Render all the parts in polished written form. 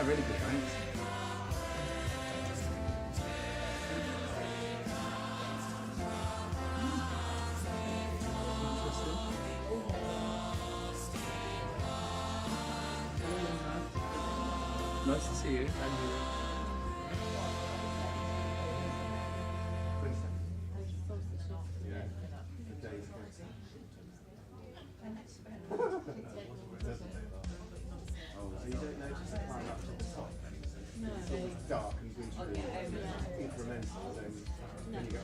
Yeah, really good, thanks. Nice to see you. So you don't notice it climb up to the top? It's sort of dark and wintry, incremental, then you go,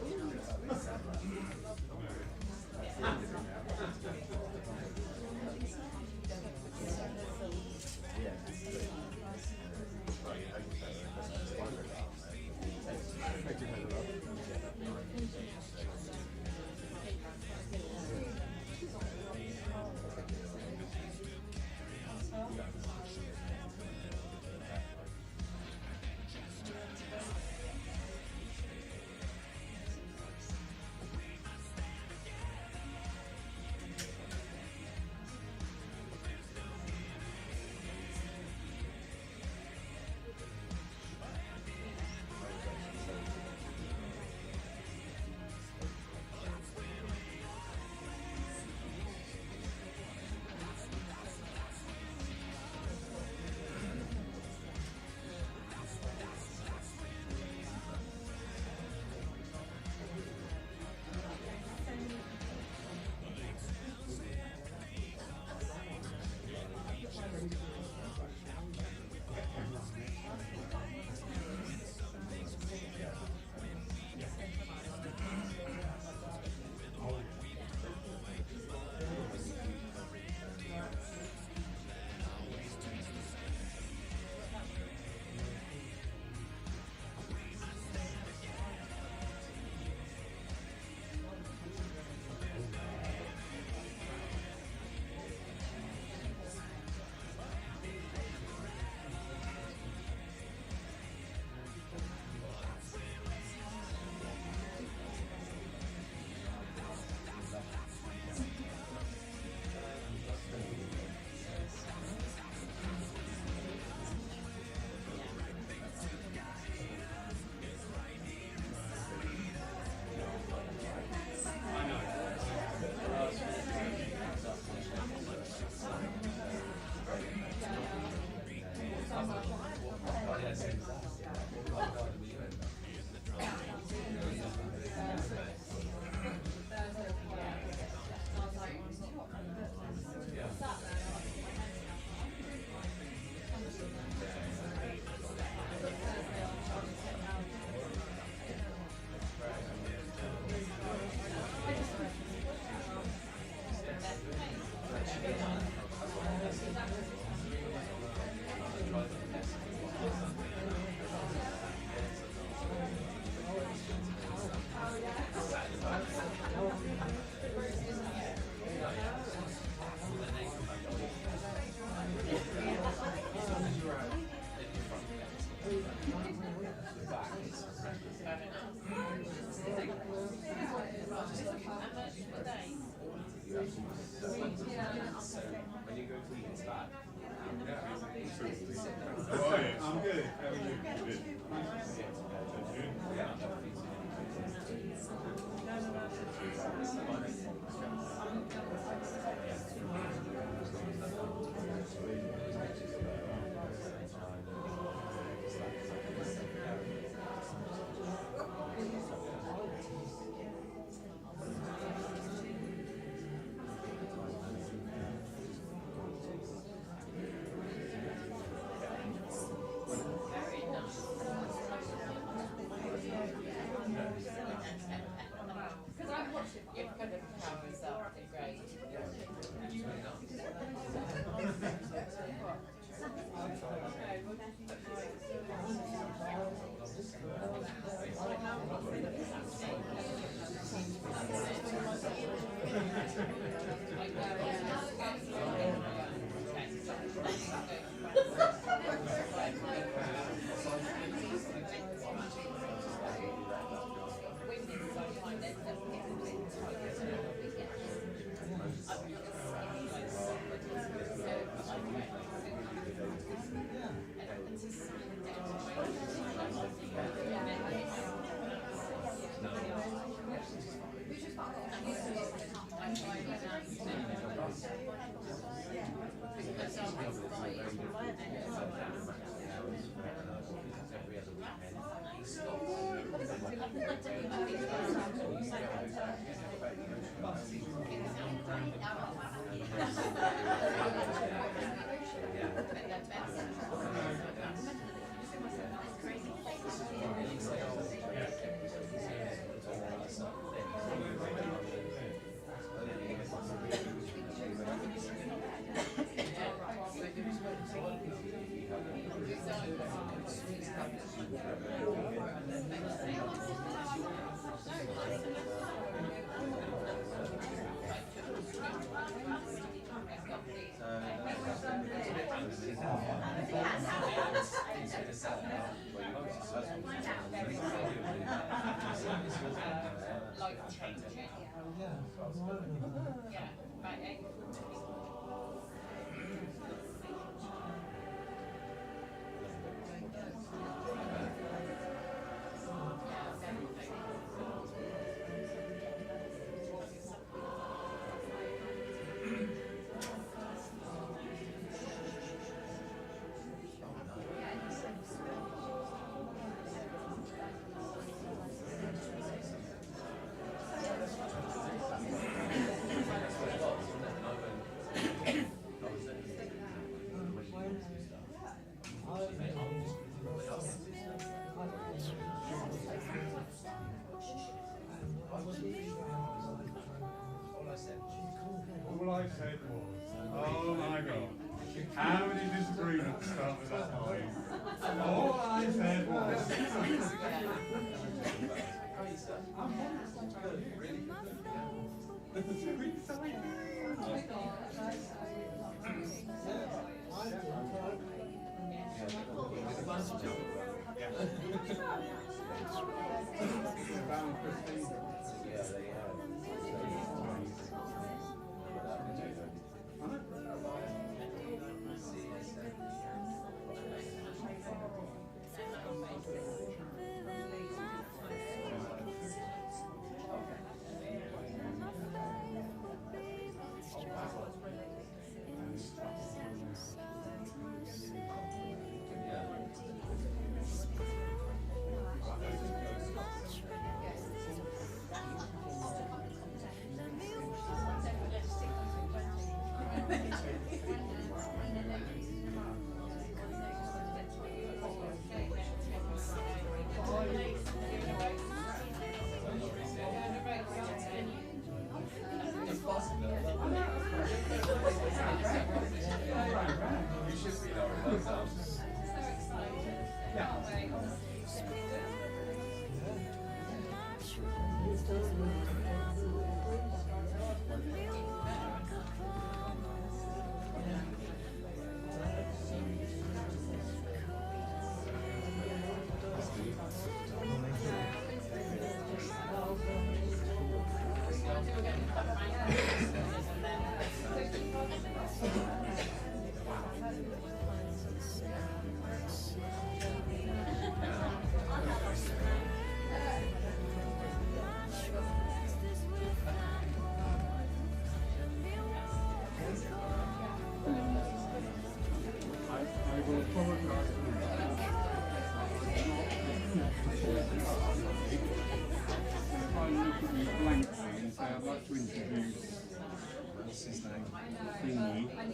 I'm good. How are you? Good. Because I've watched it, you've kind of powers up, they're great. All I said was, oh my God, how many disagreements start with that line? All I said was,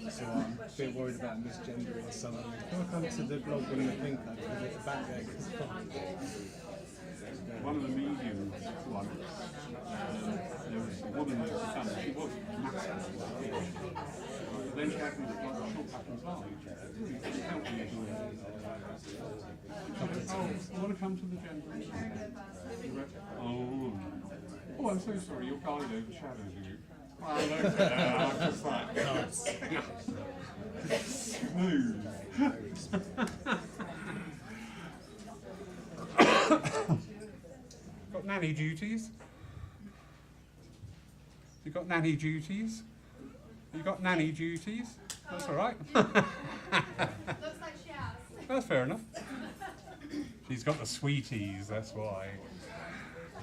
So I'm a bit worried about misgender or something. Can I come to the blog when I think I put it back there? one of the mediums once, there was a woman who was son, she was massive. But then she had this like short back and side. Help me. Oh, I want to come to the gender. Oh, I'm so sorry, your guide overshadows you. Oh, look at that, I'm just like, smooth. Got nanny duties? You got nanny duties? You got nanny duties? That's all right. Looks like she has. That's fair enough. She's got the sweeties, that's why.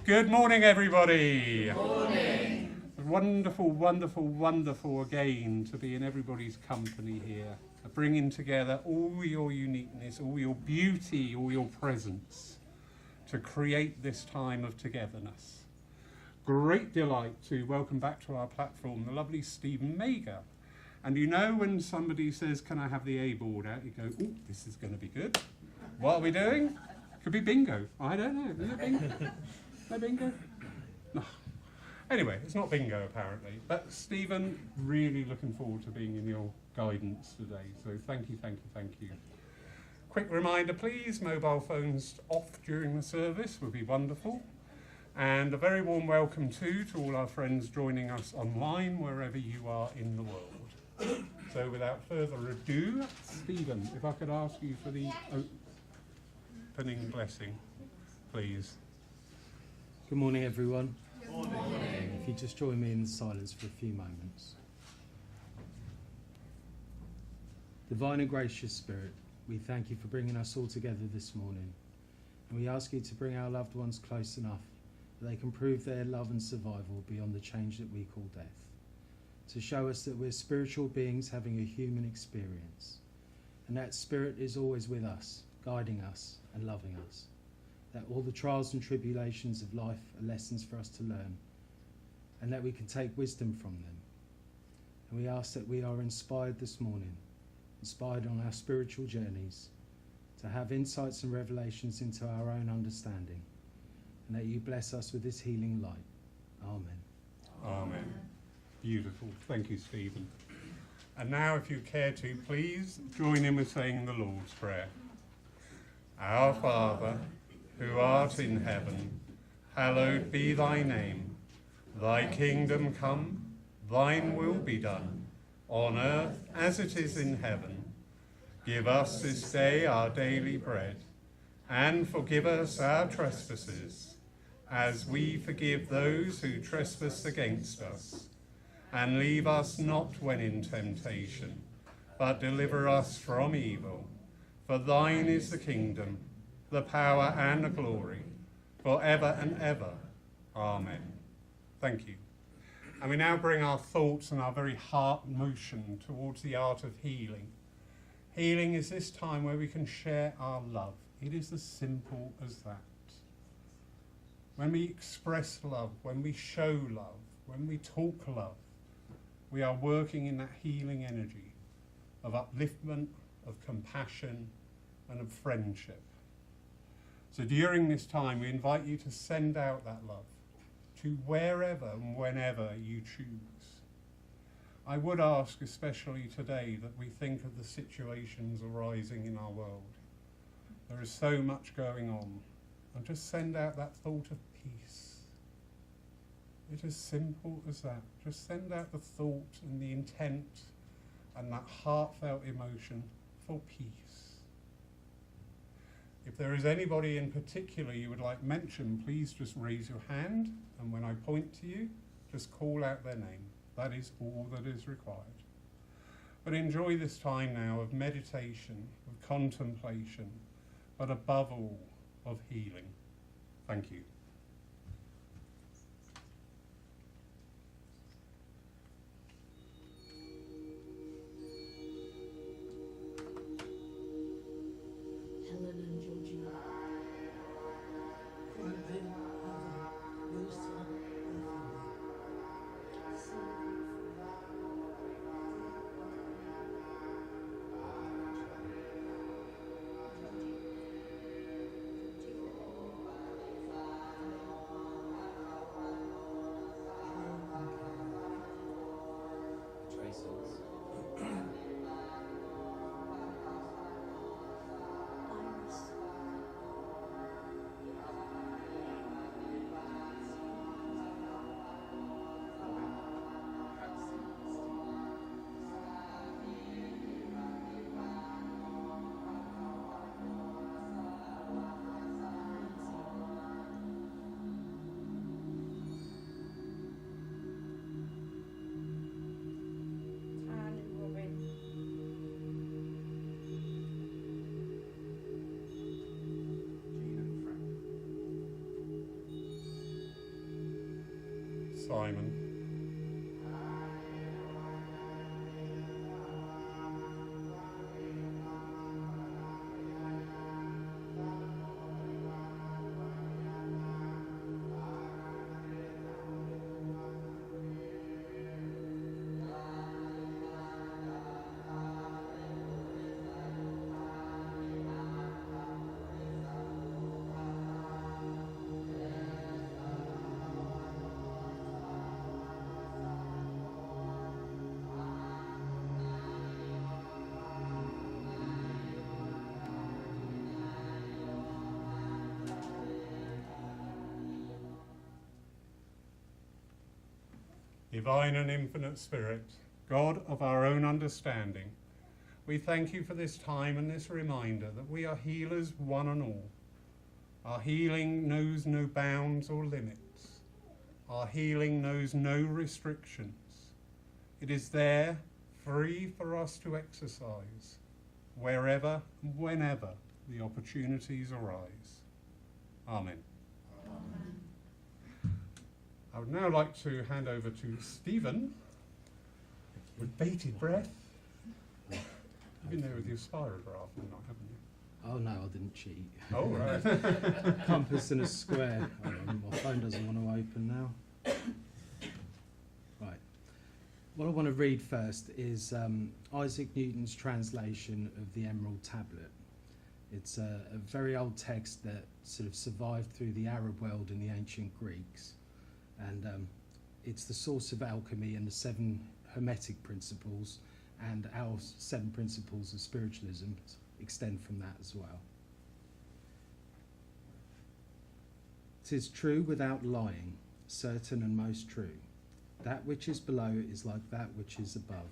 Good morning, everybody. Good morning. Wonderful, wonderful, wonderful again to be in everybody's company here, bringing together all your uniqueness, all your beauty, all your presence to create this time of togetherness. Great delight to welcome back to our platform the lovely Stephen Mayger. And you know when somebody says, can I have the A board out, you go, oh, this is going to be good. What are we doing? Could be bingo. I don't know. Is it bingo? No bingo? No. Anyway, it's not bingo apparently. But Stephen, really looking forward to being in your guidance today. So thank you, thank you, thank you. Quick reminder, please, mobile phones off during the service would be wonderful. And a very warm welcome too to all our friends joining us online, wherever you are in the world. So without further ado, Stephen, if I could ask you for the opening blessing, please. Good morning, everyone. Good morning. If you just join me in silence for a few moments. Divine and gracious Spirit, we thank you for bringing us all together this morning. And we ask you to bring our loved ones close enough that they can prove their love and survival beyond the change that we call death. To show us that we're spiritual beings having a human experience. And that Spirit is always with us, guiding us and loving us. That all the trials and tribulations of life are lessons for us to learn. And that we can take wisdom from them. And we ask that we are inspired this morning, inspired on our spiritual journeys, to have insights and revelations into our own understanding, and that you bless us with this healing light. Amen. Amen. Beautiful. Thank you, Stephen. And now, if you care to, please join in with saying the Lord's Prayer. Our Father, who art in heaven, hallowed be thy name. Thy kingdom come, thine will be done, on earth as it is in heaven. Give us this day our daily bread, and forgive us our trespasses, as we forgive those who trespass against us. And leave us not when in temptation, but deliver us from evil. For thine is the kingdom, the power and the glory, forever and ever. Amen. Thank you. And we now bring our thoughts and our very heart motion towards the art of healing. Healing is this time where we can share our love. It is as simple as that. When we express love, when we show love, when we talk love, we are working in that healing energy of upliftment, of compassion, and of friendship. So during this time, we invite you to send out that love to wherever and whenever you choose. I would ask, especially today, that we think of the situations arising in our world. There is so much going on, and just send out that thought of peace. It is simple as that. Just send out the thought and the intent and that heartfelt emotion for peace. If there is anybody in particular you would like mentioned, please just raise your hand, and when I point to you, just call out their name. That is all that is required. But enjoy this time now of meditation, of contemplation, but above all, of healing. Thank you. Simon. divine and infinite Spirit, God of our own understanding, we thank you for this time and this reminder that we are healers one and all. Our healing knows no bounds or limits. Our healing knows no restrictions. It is there, free for us to exercise, wherever and whenever the opportunities arise. Amen. I would now like to hand over to Stephen with bated breath. You've been there with your spirograph and not, haven't you? Oh no, I didn't cheat. Oh, right. Compass and a square. My phone doesn't want to open now. Right. What I want to read first is Isaac Newton's translation of the Emerald Tablet. It's a very old text that sort of survived through the Arab world and the ancient Greeks. And it's the source of alchemy and the 7 Hermetic principles, and our 7 principles of spiritualism extend from that as well. "'Tis true without lying, certain and most true. That which is below is like that which is above,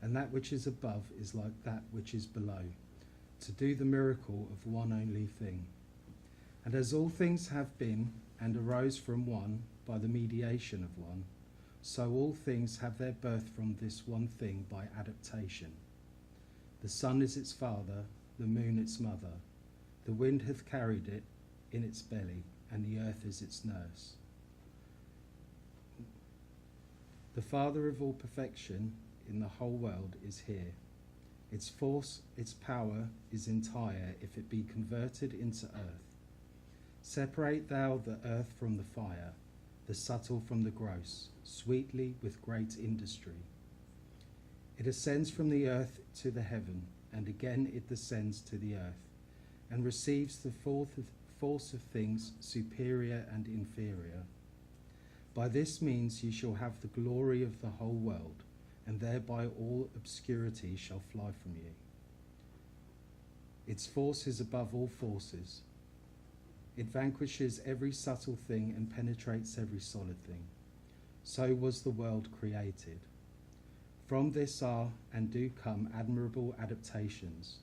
and that which is above is like that which is below, to do the miracle of one only thing. And as all things have been and arose from one by the mediation of one, so all things have their birth from this one thing by adaptation. The sun is its father, the moon its mother. The wind hath carried it in its belly, and the earth is its nurse. The father of all perfection in the whole world is here. Its force, its power is entire if it be converted into earth. Separate thou the earth from the fire, the subtle from the gross, sweetly with great industry. It ascends from the earth to the heaven, and again it descends to the earth, and receives the force of things superior and inferior. By this means ye shall have the glory of the whole world, and thereby all obscurity shall fly from you. Its force is above all forces. It vanquishes every subtle thing and penetrates every solid thing. So was the world created. From this are and do come admirable adaptations,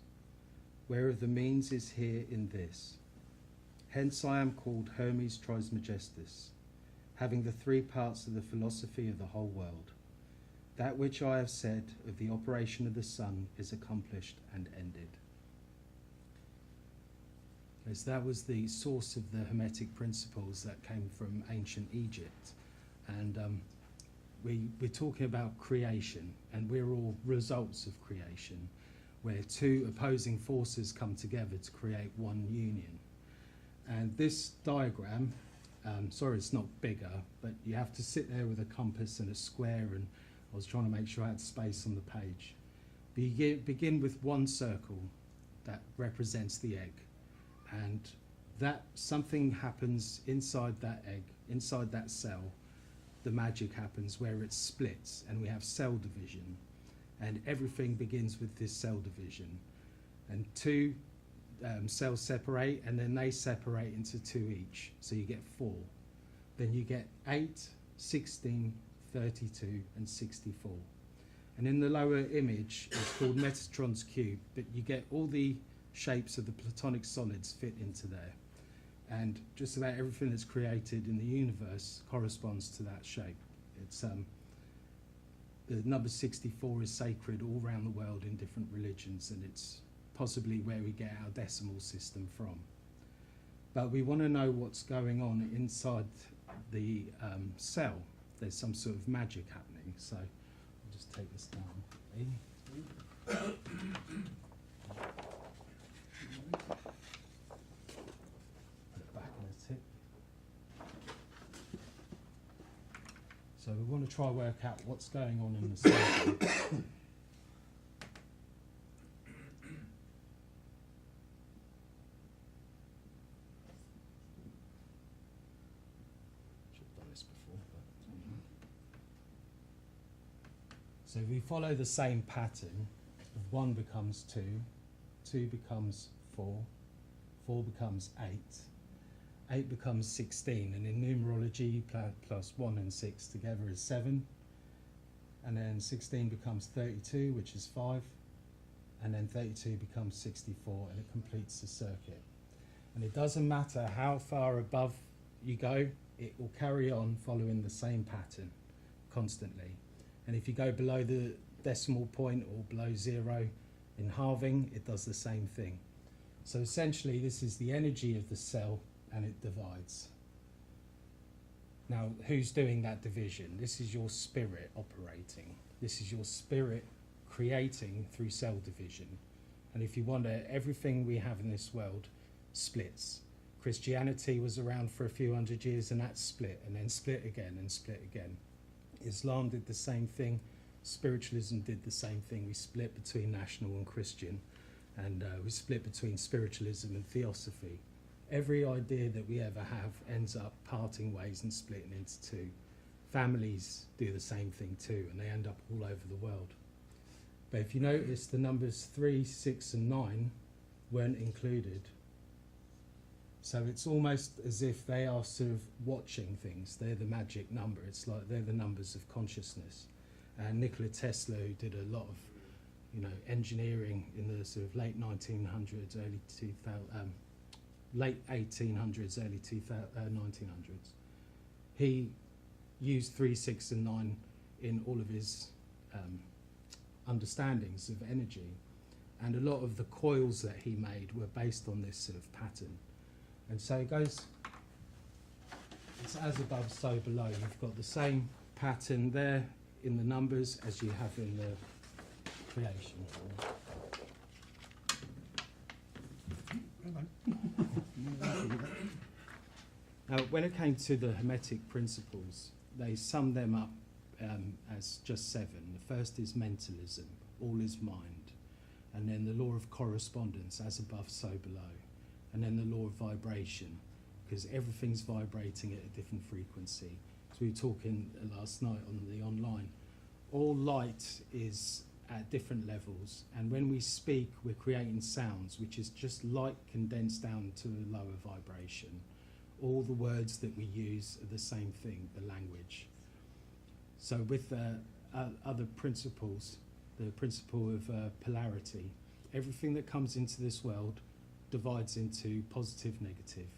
whereof the means is here in this. Hence I am called Hermes Trismegistus, having the 3 parts of the philosophy of the whole world. That which I have said of the operation of the sun is accomplished and ended. As that was the source of the Hermetic principles that came from ancient Egypt. And we're talking about creation, and we're all results of creation, where 2 opposing forces come together to create one union. And this diagram, sorry it's not bigger, but you have to sit there with a compass and a square, and I was trying to make sure I had space on the page. Begin with one circle that represents the egg, and that something happens inside that egg, inside that cell. The magic happens where it splits, and we have cell division, and everything begins with this cell division, and 2 cells separate, and then they separate into 2 each, so you get 4. Then you get 8, 16, 32 and 64. And in the lower image, it's called Metatron's cube, but you get all the shapes of the platonic solids fit into there. And just about everything that's created in the universe corresponds to that shape. It's the number 64 is sacred all around the world in different religions, and it's possibly where we get our decimal system from. But we want to know what's going on inside the cell. There's some sort of magic happening. So I'll just take this down. Put it back in the tip. So we want to try and work out what's going on in the cell. So if we follow the same pattern, 1 becomes 2, 2 becomes 4, 4 becomes 8, 8 becomes 16, and in numerology plus 1 and 6 together is 7, and then 16 becomes 32, which is 5, and then 32 becomes 64, and it completes the circuit. And it doesn't matter how far above you go, it will carry on following the same pattern constantly. And if you go below the decimal point or below 0 in halving, it does the same thing. So essentially this is the energy of the cell, and it divides. Now, who's doing that division? This is your spirit operating. This is your spirit creating through cell division. And if you wonder, everything we have in this world splits. Christianity was around for a few hundred years, and that split, and then split again and split again. Islam did the same thing. Spiritualism did the same thing. We split between national and Christian, and we split between spiritualism and theosophy. Every idea that we ever have ends up parting ways and splitting into two. Families do the same thing too, and they end up all over the world. But if you notice, the numbers 3, 6 and 9 weren't included. So it's almost as if they are sort of watching things. They're the magic number. It's like they're the numbers of consciousness. And Nikola Tesla, who did a lot of, engineering in the sort of late 1900s, late 1800s, early 1900s, he used 3, 6 and 9 in all of his understandings of energy. And a lot of the coils that he made were based on this sort of pattern. And so it goes, it's as above, so below. You've got the same pattern there in the numbers as you have in the creation. Now, when it came to the Hermetic principles, they summed them up as just 7. The first is mentalism, all is mind. And then the law of correspondence, as above, so below. And then the law of vibration, because everything's vibrating at a different frequency. So we were talking last night on the online. All light is at different levels, and when we speak, we're creating sounds, which is just light condensed down to a lower vibration. All the words that we use are the same thing, the language. So with other principles, the principle of polarity, everything that comes into this world divides into positive, negative,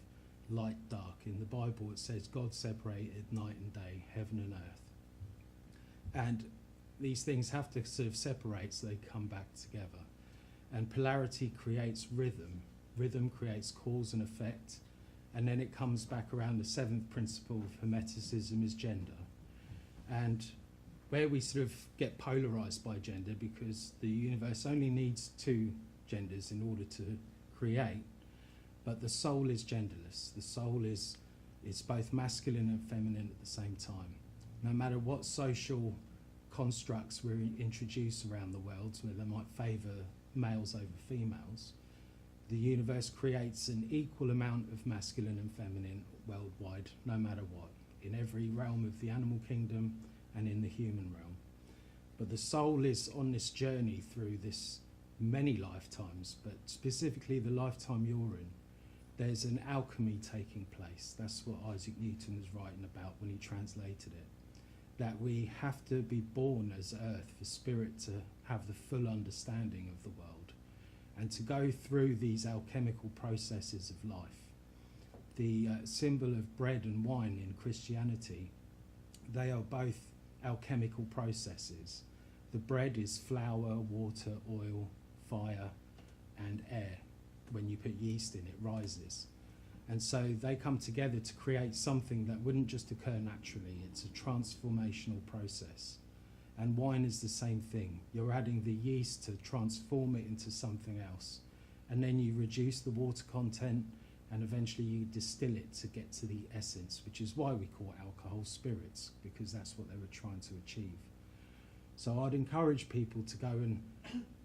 light, dark. In the Bible it says God separated night and day, heaven and earth. And these things have to sort of separate so they come back together. And polarity creates rhythm. Rhythm creates cause and effect. And then it comes back around the 7th principle of Hermeticism is gender. And where we sort of get polarized by gender, because the universe only needs 2 genders in order to create, but the soul is genderless. The soul is both masculine and feminine at the same time. No matter what social constructs we introduce around the world, where they might favour males over females, the universe creates an equal amount of masculine and feminine worldwide, no matter what, in every realm of the animal kingdom and in the human realm. But the soul is on this journey through this many lifetimes, but specifically the lifetime you're in. There's an alchemy taking place. That's what Isaac Newton was writing about when he translated it. That we have to be born as earth for spirit to have the full understanding of the world and to go through these alchemical processes of life. The symbol of bread and wine in Christianity, they are both alchemical processes. The bread is flour, water, oil, fire and air. When you put yeast in, it rises. And so they come together to create something that wouldn't just occur naturally. It's a transformational process. And wine is the same thing. You're adding the yeast to transform it into something else. And then you reduce the water content, and eventually you distill it to get to the essence, which is why we call alcohol spirits, because that's what they were trying to achieve. So I'd encourage people to go and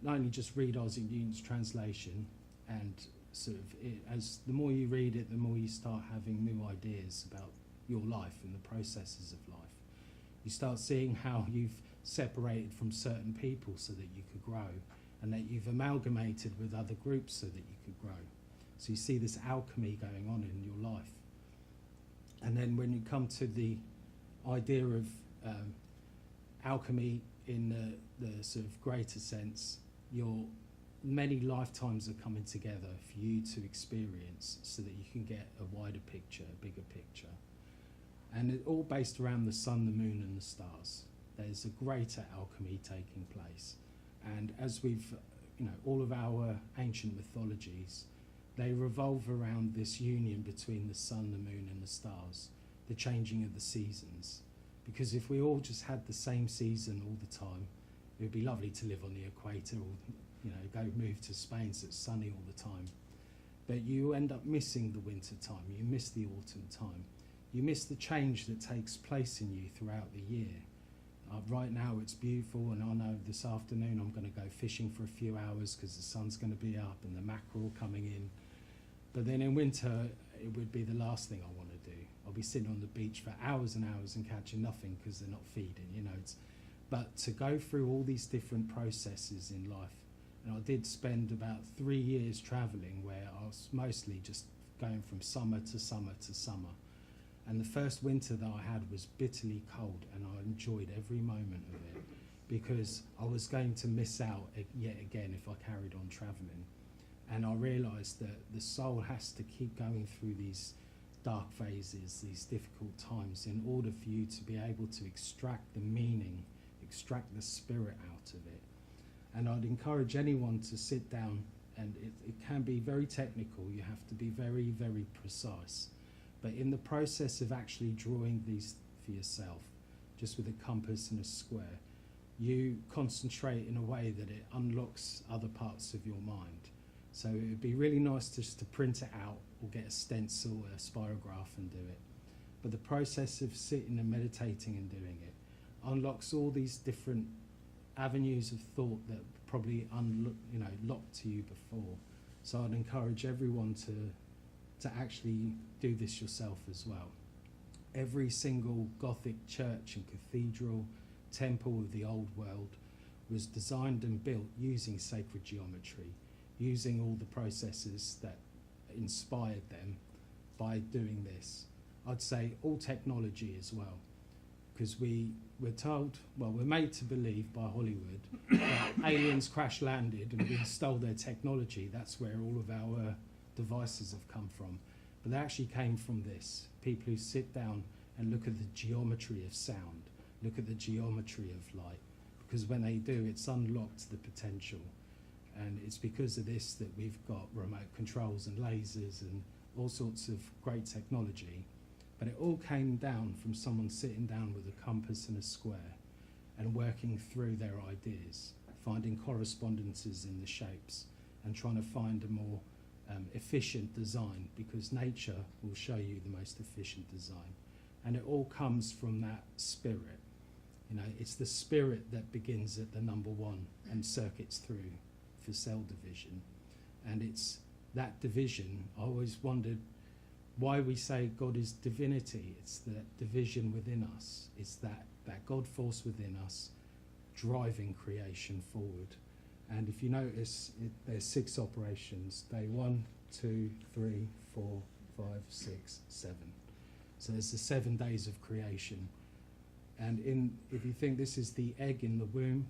not only just read Isaac Newton's translation, and sort of as the more you read it, the more you start having new ideas about your life and the processes of life. You start seeing how you've separated from certain people so that you could grow, and that you've amalgamated with other groups so that you could grow. So you see this alchemy going on in your life. And then when you come to the idea of alchemy in the sort of greater sense, many lifetimes are coming together for you to experience so that you can get a wider picture, a bigger picture. And it's all based around the sun, the moon and the stars. There's a greater alchemy taking place. And as we've, all of our ancient mythologies, they revolve around this union between the sun, the moon and the stars, the changing of the seasons. Because if we all just had the same season all the time, it would be lovely to live on the equator or, go move to Spain so it's sunny all the time. But you end up missing the winter time, you miss the autumn time, you miss the change that takes place in you throughout the year. Right now it's beautiful, and I know this afternoon I'm going to go fishing for a few hours because the sun's going to be up and the mackerel coming in. But then in winter it would be the last thing I want to do. I'll be sitting on the beach for hours and hours and catching nothing because they're not feeding, But to go through all these different processes in life, and I did spend about 3 years travelling where I was mostly just going from summer to summer to summer. And the first winter that I had was bitterly cold, and I enjoyed every moment of it because I was going to miss out yet again if I carried on travelling. And I realised that the soul has to keep going through these dark phases, these difficult times, in order for you to be able to extract the meaning, extract the spirit out of it. And I'd encourage anyone to sit down, and it can be very technical, you have to be very, very precise. But in the process of actually drawing these for yourself, just with a compass and a square, you concentrate in a way that it unlocks other parts of your mind. So it would be really nice just to print it out or get a stencil or a spirograph and do it. But the process of sitting and meditating and doing it unlocks all these different avenues of thought that probably locked to you before. So I'd encourage everyone to actually do this yourself as well. Every single Gothic church and cathedral, temple of the old world was designed and built using sacred geometry, using all the processes that inspired them by doing this. I'd say all technology as well, because we're told, we're made to believe by Hollywood that aliens crash landed and we stole their technology. That's where all of our devices have come from. But they actually came from this. People who sit down and look at the geometry of sound, look at the geometry of light, because when they do, it's unlocked the potential. And it's because of this that we've got remote controls and lasers and all sorts of great technology. But it all came down from someone sitting down with a compass and a square and working through their ideas, finding correspondences in the shapes and trying to find a more efficient design, because nature will show you the most efficient design. And it all comes from that spirit. It's the spirit that begins at the number one and circuits through for cell division. And it's that division. I always wondered why we say God is divinity. It's that division within us. It's that God force within us driving creation forward. And if you notice, there's 6 operations. Day 1, 2, 3, 4, 5, 6, 7. So there's the 7 days of creation. And if you think this is the egg in the womb,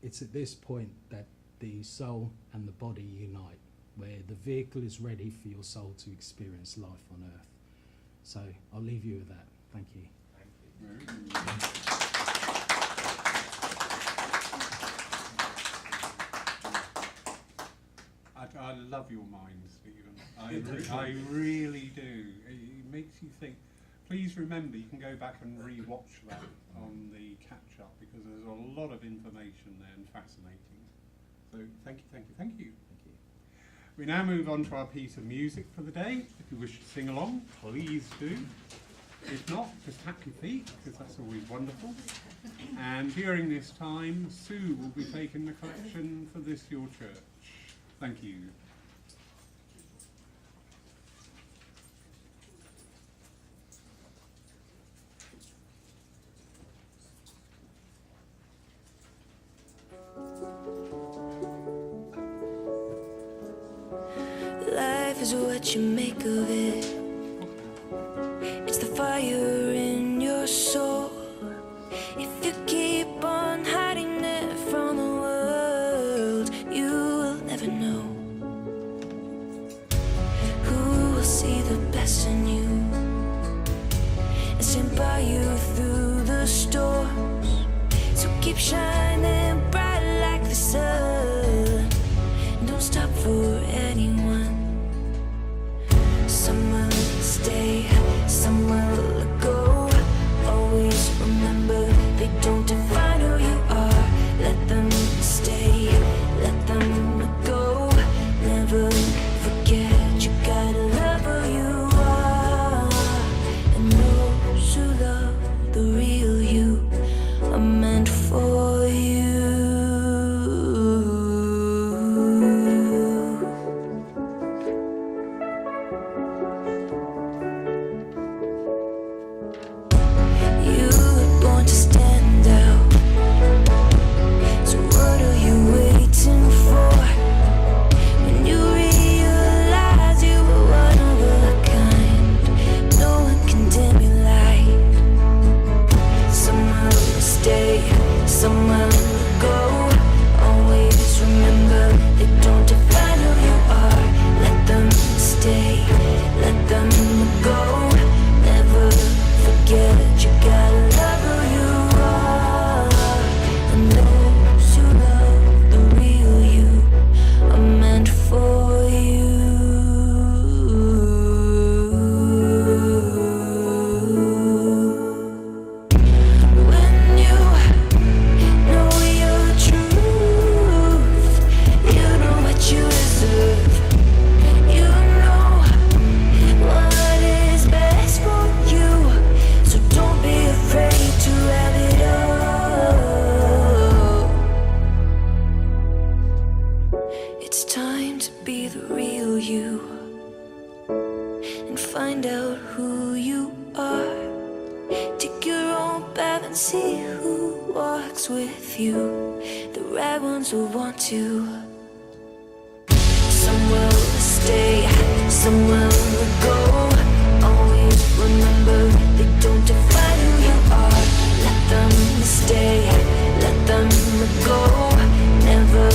it's at this point that the soul and the body unite, where the vehicle is ready for your soul to experience life on earth. So I'll leave you with that. Thank you. I love your mind, Stephen. I really do. It makes you think. Please remember, you can go back and re-watch that on the catch-up, because there's a lot of information there and fascinating. So thank you, thank you, thank you. Thank you. We now move on to our piece of music for the day. If you wish to sing along, please do. If not, just tap your feet, because that's always wonderful. And during this time, Sue will be taking the collection for This Your Church. Thank you. Life is what you make of it. It's the fire in your soul. If you keep the real you and find out who you are. Take your own path and see who walks with you. The right ones will want to. Some will stay, some will go. Always remember they don't define who you are. Let them stay, let them go. Never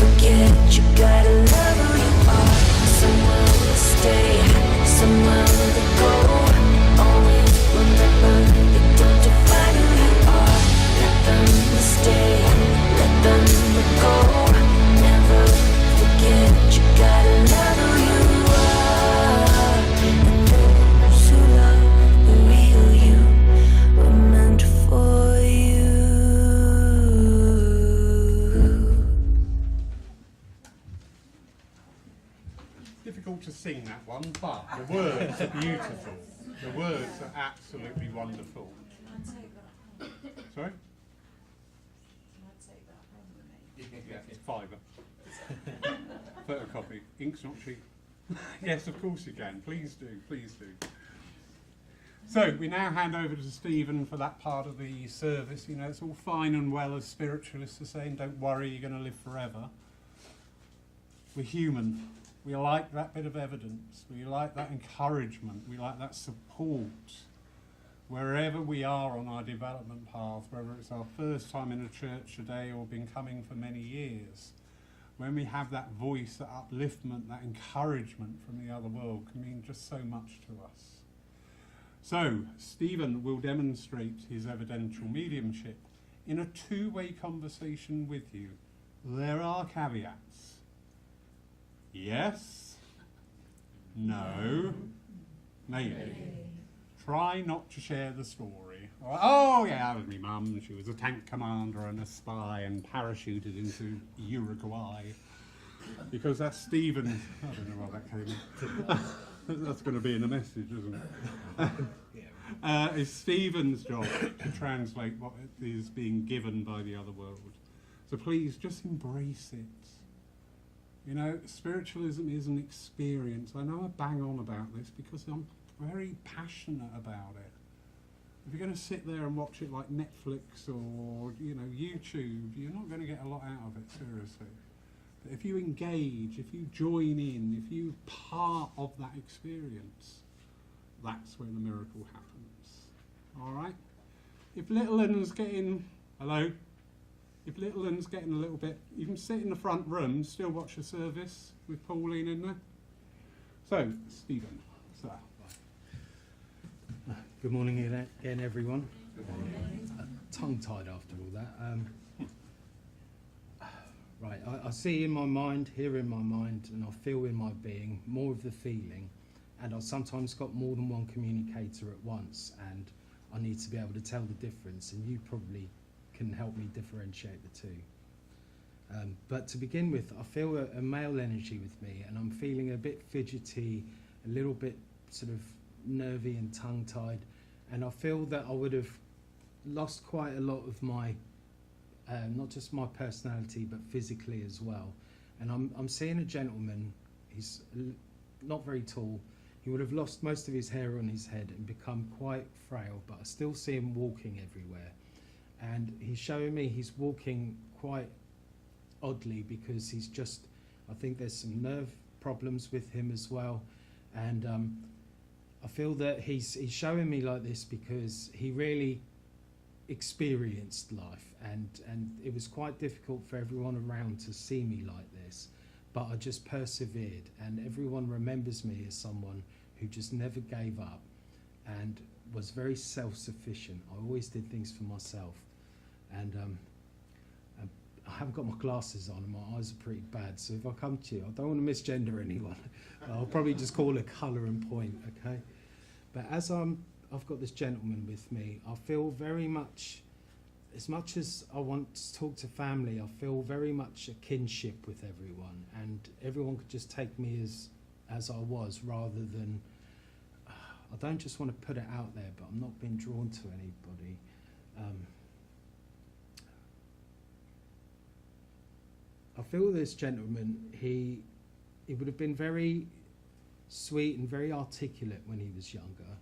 forget you gotta love who you are. Some will stay, some will go. Always remember they don't define who you are. Let them stay, let them go. Never forget you gotta love who you are. And those who love the real you were meant for you. Difficult to sing that one, but the words are beautiful. The words are absolutely wonderful. Sorry? Yeah, it's fibre. Photocopy. Ink's not cheap. Yes, of course you can. Please do, please do. So we now hand over to Stephen for that part of the service. You know, it's all fine and well as spiritualists are saying, don't worry, you're going to live forever. We're human. We like that bit of evidence. We like that encouragement. We like that support. Wherever we are on our development path, whether it's our first time in a church today or been coming for many years, when we have that voice, that upliftment, that encouragement from the other world can mean just so much to us. So, Stephen will demonstrate his evidential mediumship in a two-way conversation with you. There are caveats. Yes, no, maybe. Try not to share the story. Oh yeah, that was me mum. She was a tank commander and a spy and parachuted into Uruguay. Because that's Stephen's, I don't know why that came in. That's going to be in the message, isn't it? It's Stephen's job to translate what is being given by the other world. So please just embrace it. You know, spiritualism is an experience. I know I bang on about this because I'm very passionate about it. If you're going to sit there and watch it like Netflix or, you know, YouTube, you're not going to get a lot out of it, seriously. But if you engage, if you join in, if you're part of that experience, that's when the miracle happens. All right? If little un's getting... Hello? If little un's getting a little bit, you can sit in the front room, still watch the service with Pauline in there. So, Stephen, sir. Good morning again, everyone. Tongue-tied after all that. Right, I see in my mind, hear in my mind, and I feel in my being more of the feeling, and I've sometimes got more than one communicator at once, and I need to be able to tell the difference, and you probably can help me differentiate the two. But to begin with, I feel a male energy with me, and I'm feeling a bit fidgety, a little bit sort of nervy and tongue-tied, and I feel that I would have lost quite a lot of my, not just my personality, but physically as well. And I'm seeing a gentleman, he's not very tall, he would have lost most of his hair on his head and become quite frail, but I still see him walking everywhere. And he's showing me he's walking quite oddly because he's just, I think there's some nerve problems with him as well. And I feel that he's showing me like this because he really experienced life, and it was quite difficult for everyone around to see me like this, but I just persevered, and everyone remembers me as someone who just never gave up and was very self-sufficient. I always did things for myself. And I haven't got my glasses on and my eyes are pretty bad, so if I come to you, I don't want to misgender anyone. I'll probably just call a colour and point, okay? But as I've got this gentleman with me, I feel very much as I want to talk to family, I feel very much a kinship with everyone, and everyone could just take me as I was, rather than, I don't just want to put it out there, but I'm not being drawn to anybody. I feel this gentleman, he he would have been very sweet and very articulate when he was younger,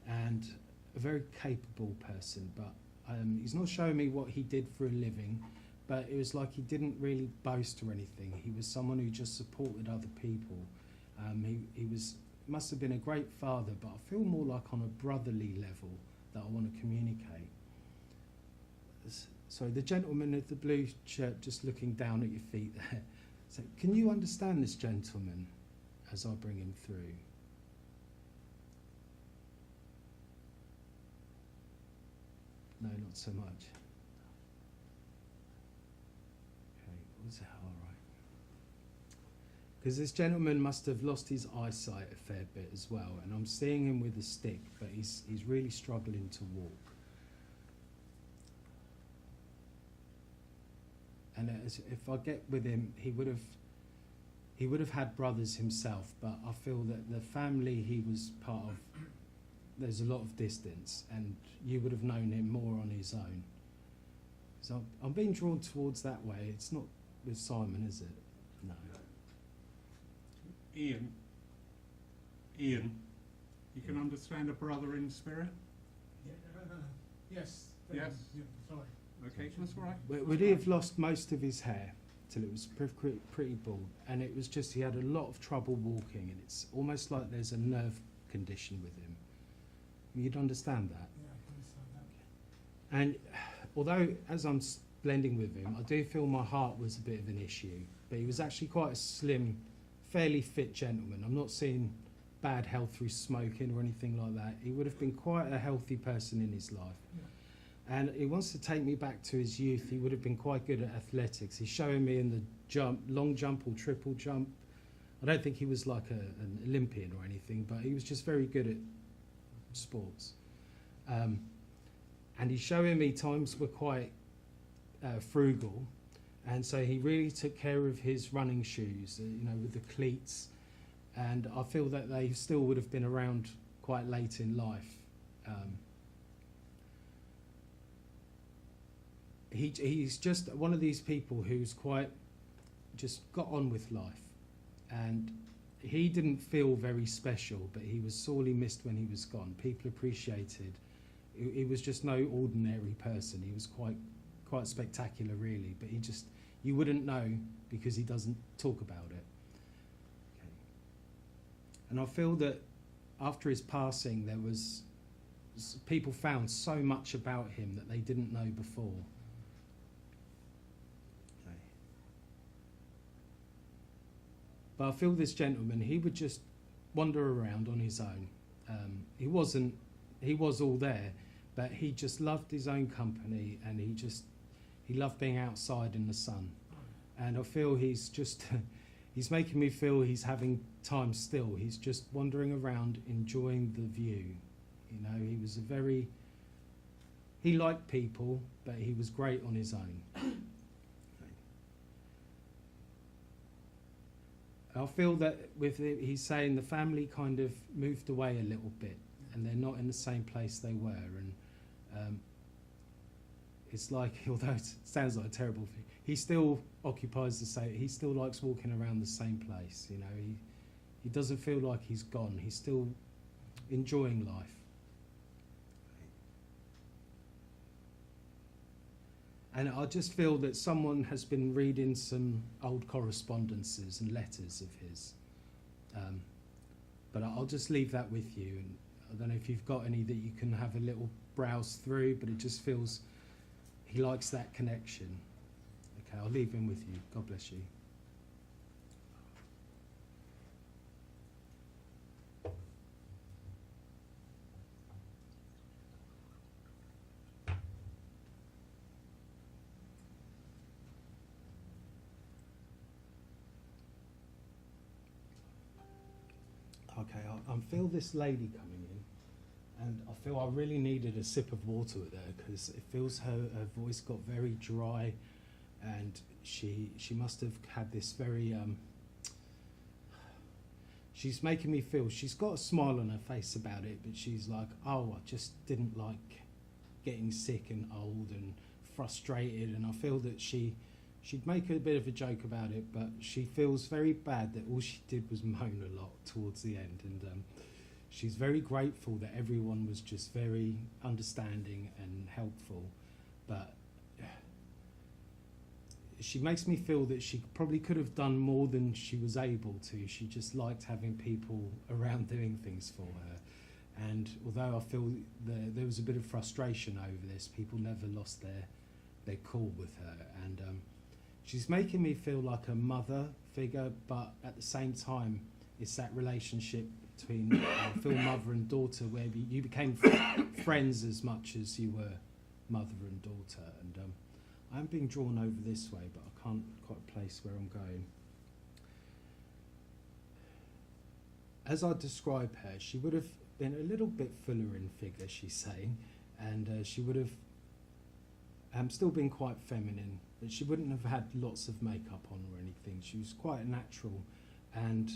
and a very capable person, but he's not showing me what he did for a living, but it was like he didn't really boast or anything. He was someone who just supported other people. He must have been a great father, but I feel more like on a brotherly level that I want to communicate. So the gentleman with the blue shirt just looking down at your feet there. So can you understand this gentleman as I bring him through? No, not so much. Okay, was that all right? Because this gentleman must have lost his eyesight a fair bit as well, and I'm seeing him with a stick, but he's really struggling to walk. And if I get with him, he would have had brothers himself, but I feel that the family he was part of, there's a lot of distance, and you would have known him more on his own. So I'm being drawn towards that way. It's not with Simon, is it? No. Ian, you can understand a brother in spirit? Yes. Yes. Sorry. Okay, that's all right. Would he have lost most of his hair till it was pretty bald, and it was just he had a lot of trouble walking, and it's almost like there's a nerve condition with him. You'd understand that. Yeah, I can understand that. And although as I'm blending with him, I do feel my heart was a bit of an issue, but he was actually quite a slim, fairly fit gentleman. I'm not seeing bad health through smoking or anything like that. He would have been quite a healthy person in his life. Yeah. And he wants to take me back to his youth. He would have been quite good at athletics. He's showing me in the jump, long jump or triple jump. I don't think he was like an Olympian or anything, but he was just very good at sports. And he's showing me times were quite frugal. And so he really took care of his running shoes, with the cleats. And I feel that they still would have been around quite late in life. He's just one of these people who's quite just got on with life, and he didn't feel very special, but he was sorely missed when he was gone. People appreciated. He was just no ordinary person. He was quite spectacular, really, but you wouldn't know because he doesn't talk about it. Okay. And I feel that after his passing, people found so much about him that they didn't know before. But I feel this gentleman, he would just wander around on his own. He was all there, but he just loved his own company, and he loved being outside in the sun. And I feel he's making me feel he's having time still. He's just wandering around, enjoying the view. He liked people, but he was great on his own. I feel that he's saying the family kind of moved away a little bit, and they're not in the same place they were. And it's like, although it sounds like a terrible thing, he still occupies the same. He still likes walking around the same place. He doesn't feel like he's gone. He's still enjoying life. And I just feel that someone has been reading some old correspondences and letters of his. But I'll just leave that with you. And I don't know if you've got any that you can have a little browse through, but it just feels he likes that connection. Okay, I'll leave him with you. God bless you. Okay, I feel this lady coming in, and I feel I really needed a sip of water with her, because it feels her voice got very dry, and she must have had this very, she's making me feel, she's got a smile on her face about it, but she's like, oh, I just didn't like getting sick and old and frustrated, and I feel that she she'd make a bit of a joke about it, but she feels very bad that all she did was moan a lot towards the end, and she's very grateful that everyone was just very understanding and helpful, but she makes me feel that she probably could have done more than she was able to. She just liked having people around doing things for her. And although I feel there was a bit of frustration over this, people never lost their cool with her. And she's making me feel like a mother figure, but at the same time, it's that relationship between I feel mother and daughter, where you became friends as much as you were mother and daughter. And I'm being drawn over this way, but I can't quite place where I'm going. As I describe her, she would have been a little bit fuller in figure, she's saying, and she would have still been quite feminine, but she wouldn't have had lots of makeup on or anything. She was quite natural, and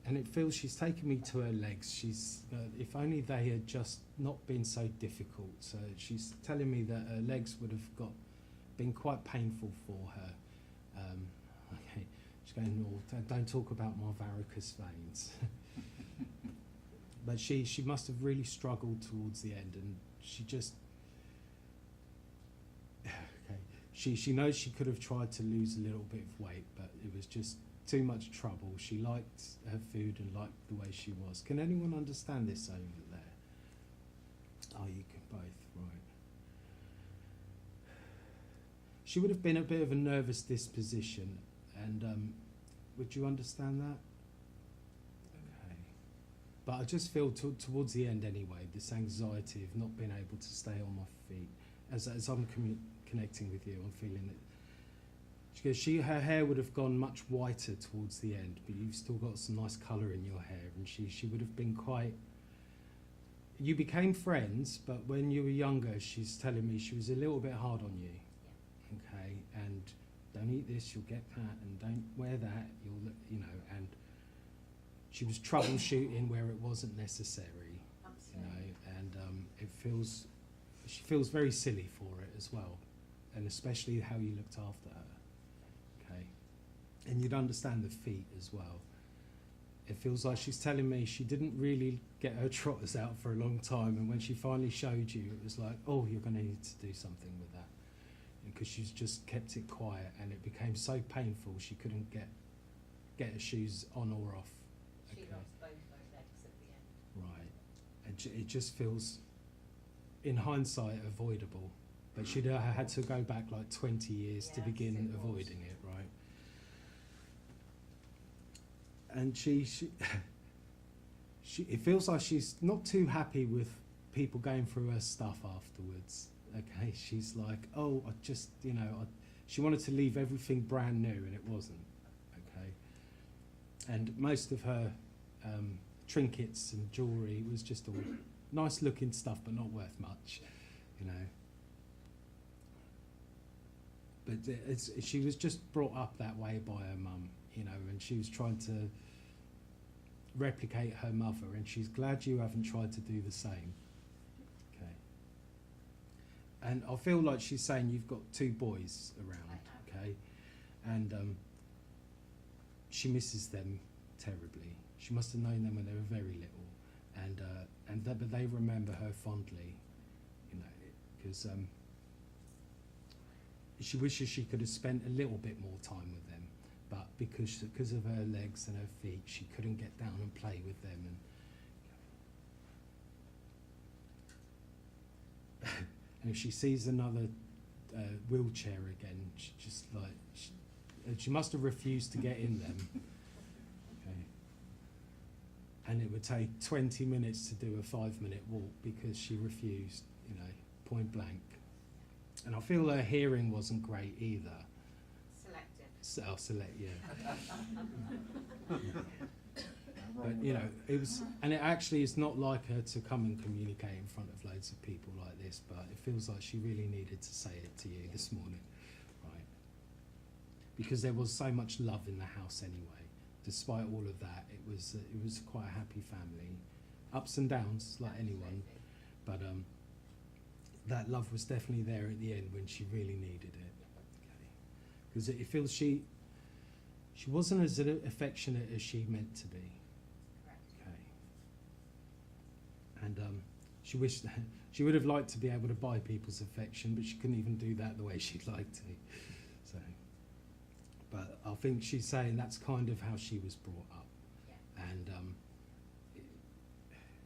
it feels she's taken me to her legs. She's if only they had just not been so difficult. So she's telling me that her legs would have been quite painful for her. Okay, she's going, "No, don't talk about my varicose veins." But she must have really struggled towards the end, and she just okay. She knows she could have tried to lose a little bit of weight, but it was just too much trouble. She liked her food and liked the way she was. Can anyone understand this over there? Oh, you can both, right. She would have been a bit of a nervous disposition, and would you understand that? Okay. But I just feel towards the end anyway, this anxiety of not being able to stay on my feet. As I'm connecting with you, I'm feeling it. Her hair would have gone much whiter towards the end, but you've still got some nice colour in your hair, and she would have been quite... You became friends, but when you were younger, she's telling me she was a little bit hard on you. Yeah. Okay, and don't eat this, you'll get that, and don't wear that, you know, and she was troubleshooting where it wasn't necessary. Absolutely. You know, and she feels very silly for it as well, and especially how you looked after her. And you'd understand the feet as well. It feels like she's telling me she didn't really get her trotters out for a long time, and when she finally showed you, it was like, oh, you're going to need to do something with that. Because she's just kept it quiet, and it became so painful she couldn't get her shoes on or off. She lost both those legs at the end. Right. It just feels, in hindsight, avoidable. But she'd had to go back like 20 years to begin avoiding it, right? And it feels like she's not too happy with people going through her stuff afterwards. Okay, she's like, oh, I just, you know, she wanted to leave everything brand new, and it wasn't. Okay, and most of her trinkets and jewellery was just all nice looking stuff, but not worth much, you know. But she was just brought up that way by her mum, you know, and she was trying to replicate her mother, and she's glad you haven't tried to do the same. Okay. And I feel like she's saying you've got two boys around, okay, and she misses them terribly. She must have known them when they were very little, but they remember her fondly, you know, because she wishes she could have spent a little bit more time with them. But because of her legs and her feet, she couldn't get down and play with them. And if she sees another wheelchair again, she just like she must have refused to get in them. Okay. And it would take 20 minutes to do a 5-minute walk because she refused, you know, point blank. And I feel her hearing wasn't great either. Select, yeah. But you know, it was, and it actually is not like her to come and communicate in front of loads of people like this, but it feels like she really needed to say it to you this morning, right? Because there was so much love in the house anyway. Despite all of that, it was quite a happy family, ups and downs like anyone, but that love was definitely there at the end when she really needed it. because it feels she wasn't as affectionate as she meant to be. Correct. Okay. And she wished she would have liked to be able to buy people's affection, but she couldn't even do that the way she'd like to. So, but I think she's saying that's kind of how she was brought up, Yeah. and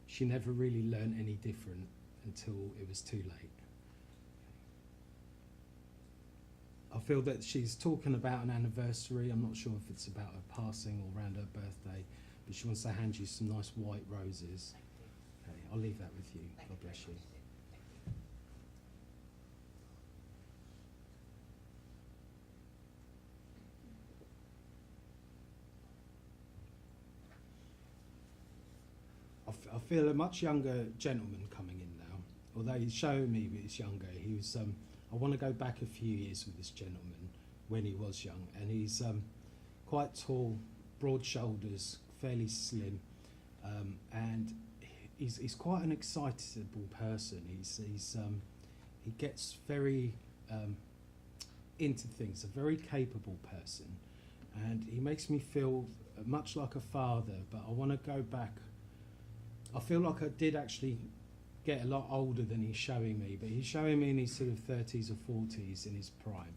she never really learned any different until it was too late. I feel that she's talking about an anniversary. I'm not sure if it's about her passing or around her birthday, but she wants to hand you some nice white roses. Thank you. Okay, I'll leave that with you. Thank God you very bless you. much. Thank you. I feel a much younger gentleman coming in now. Although he's showing me that he's younger, he was. I want to go back a few years with this gentleman when he was young, and he's quite tall, broad shoulders, fairly slim, and he's quite an excitable person. He gets very into things. A very capable person, and he makes me feel much like a father. But I want to go back. I feel like I did actually get a lot older than he's showing me, but he's showing me in his sort of 30s or 40s in his prime.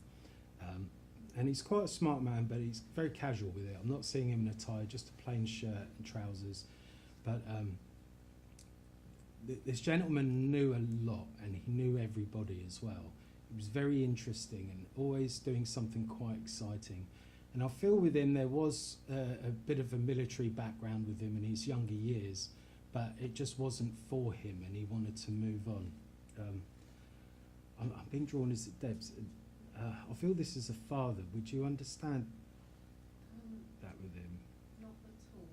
And he's quite a smart man, but he's very casual with it. I'm not seeing him in a tie, just a plain shirt and trousers. But this gentleman knew a lot, and he knew everybody as well. He was very interesting and always doing something quite exciting. And I feel with him there was a bit of a military background with him in his younger years, but it just wasn't for him, and he wanted to move on. I'm being drawn as Deb's. I feel this is a father. Would you understand that with him? Not at all.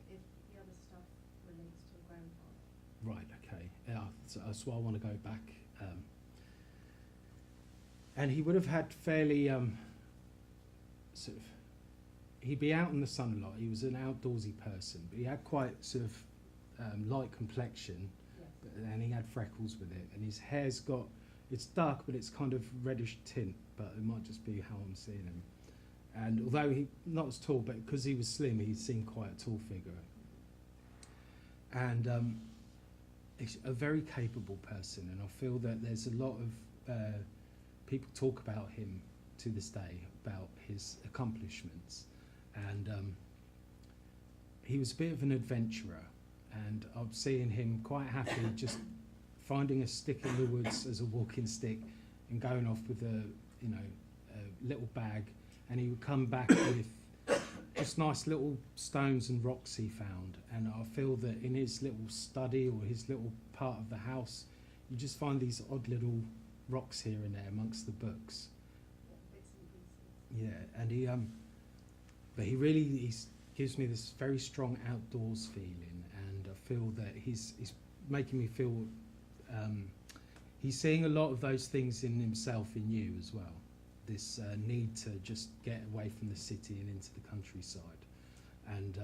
If the other stuff relates to a grandfather. Right, okay. Yeah, so that's why I want to go back. And he would have had fairly sort of, he'd be out in the sun a lot. He was an outdoorsy person, but he had quite sort of light complexion, Yes. and he had freckles with it. And his hair's got, it's dark, but it's kind of reddish tint, but it might just be how I'm seeing him. And although he not as tall, but because he was slim, he seemed quite a tall figure. And he's a very capable person, and I feel that there's a lot of people talk about him to this day, about his accomplishments. And he was a bit of an adventurer, and I'm seeing him quite happy just finding a stick in the woods as a walking stick and going off with a little bag, and he would come back with just nice little stones and rocks he found. And I feel that in his little study or his little part of the house, you just find these odd little rocks here and there amongst the books. Yeah, bits and pieces. Yeah, and he but he really gives me this very strong outdoors feeling, and I feel that he's making me feel he's seeing a lot of those things in himself in you as well. This need to just get away from the city and into the countryside. And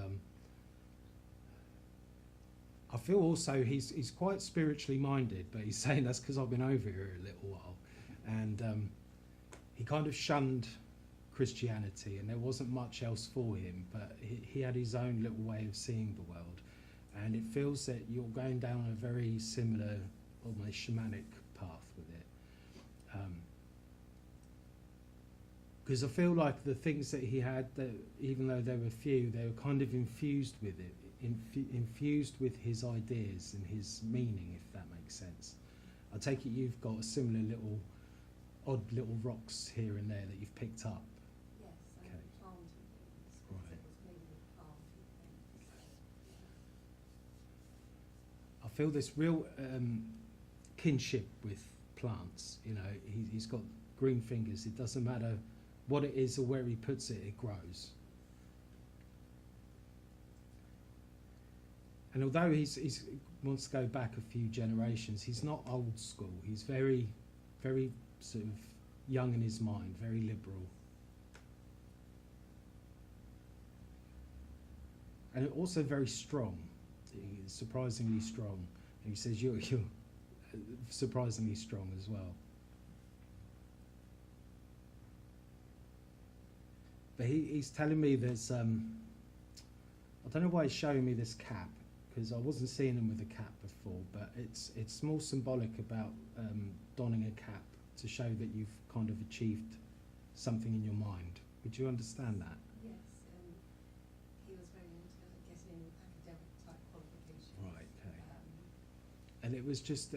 I feel also he's quite spiritually minded, but he's saying that's because I've been over here a little while. And he kind of shunned Christianity, and there wasn't much else for him, but he had his own little way of seeing the world. And it feels that you're going down a very similar, almost shamanic path with it. Because I feel like the things that he had, that even though there were few, they were kind of infused with it, infused with his ideas and his meaning, if that makes sense. I take it you've got a similar little, odd little rocks here and there that you've picked up. Yes, and Okay. planting things. Right. It was maybe with planting things. I feel this real kinship with plants. You know, he's got green fingers. It doesn't matter what it is or where he puts it, it grows. And although he wants to go back a few generations, he's not old school. He's very, very sort of young in his mind, very liberal. And also very strong. He's surprisingly strong. And he says you're surprisingly strong as well. But he's telling me there's I don't know why he's showing me this cap, because I wasn't seeing him with a cap before, but it's more symbolic about donning a cap to show that you've kind of achieved something in your mind. Would you understand that? Yes, he was very into getting academic type qualifications. Right, okay. And it was just,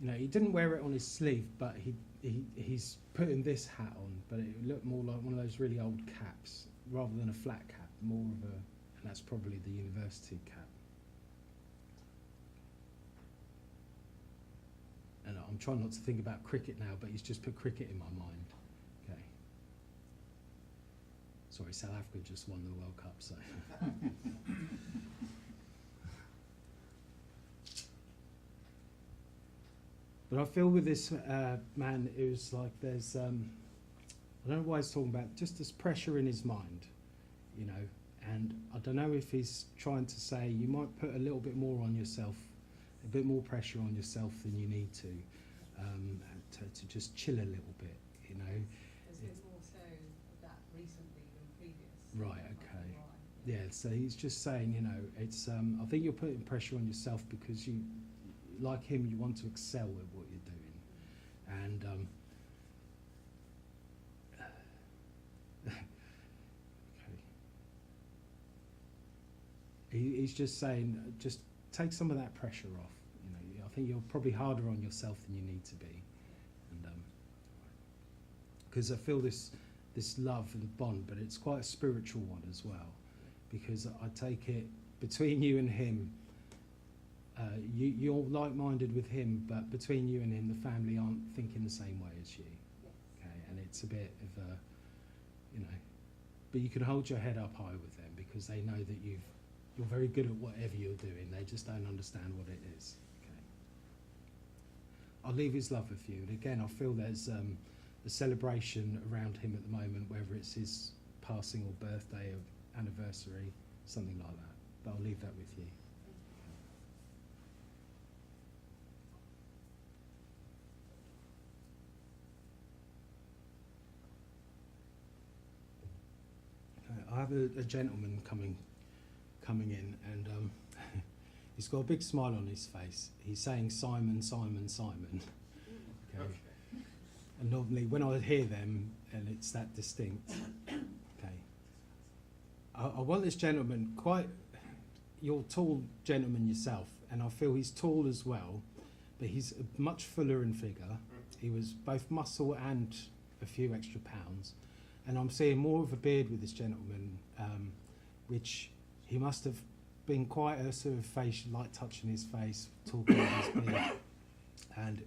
he didn't wear it on his sleeve, but he's putting this hat on, but it looked more like one of those really old caps, rather than a flat cap, more of a, and that's probably the university cap. And I'm trying not to think about cricket now, but he's just put cricket in my mind. Okay. Sorry, South Africa just won the World Cup, so. But I feel with this man, it was like there's, I don't know why he's talking about, just this pressure in his mind, and I don't know if he's trying to say you might put a little bit more on yourself, a bit more pressure on yourself than you need to just chill a little bit, There's been more so of that recently than previous. Right, okay. Yeah, so he's just saying, it's, I think you're putting pressure on yourself because you, like him, you want to excel at what you're doing. And he's just saying, just take some of that pressure off. I think you're probably harder on yourself than you need to be. And because I feel this love and bond, but it's quite a spiritual one as well, because I take it between you and him. You're like-minded with him, but between you and him, the family aren't thinking the same way as you. Yes. Okay, and it's a bit of a, but you can hold your head up high with them because they know that you're very good at whatever you're doing. They just don't understand what it is. Okay. I'll leave his love with you. And again, I feel there's a celebration around him at the moment, whether it's his passing or birthday or anniversary, something like that. But I'll leave that with you. I have a gentleman coming in, and he's got a big smile on his face. He's saying Simon, Simon, Simon. Okay. And normally when I hear them, and it's that distinct. Okay. I want this gentleman, you're a tall gentleman yourself, and I feel he's tall as well, but he's much fuller in figure. He was both muscle and a few extra pounds. And I'm seeing more of a beard with this gentleman, which he must have been quite a sort of face, light touching his face, talking about his beard, and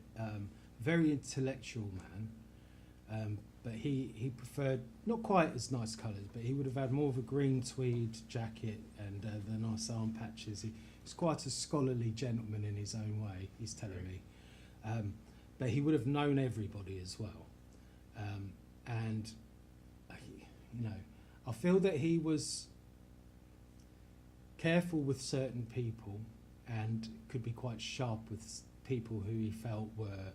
very intellectual man. But he preferred not quite as nice colours, but he would have had more of a green tweed jacket and the nice arm patches. He's quite a scholarly gentleman in his own way, he's telling me. But he would have known everybody as well. And I feel that he was careful with certain people and could be quite sharp with people who he felt were,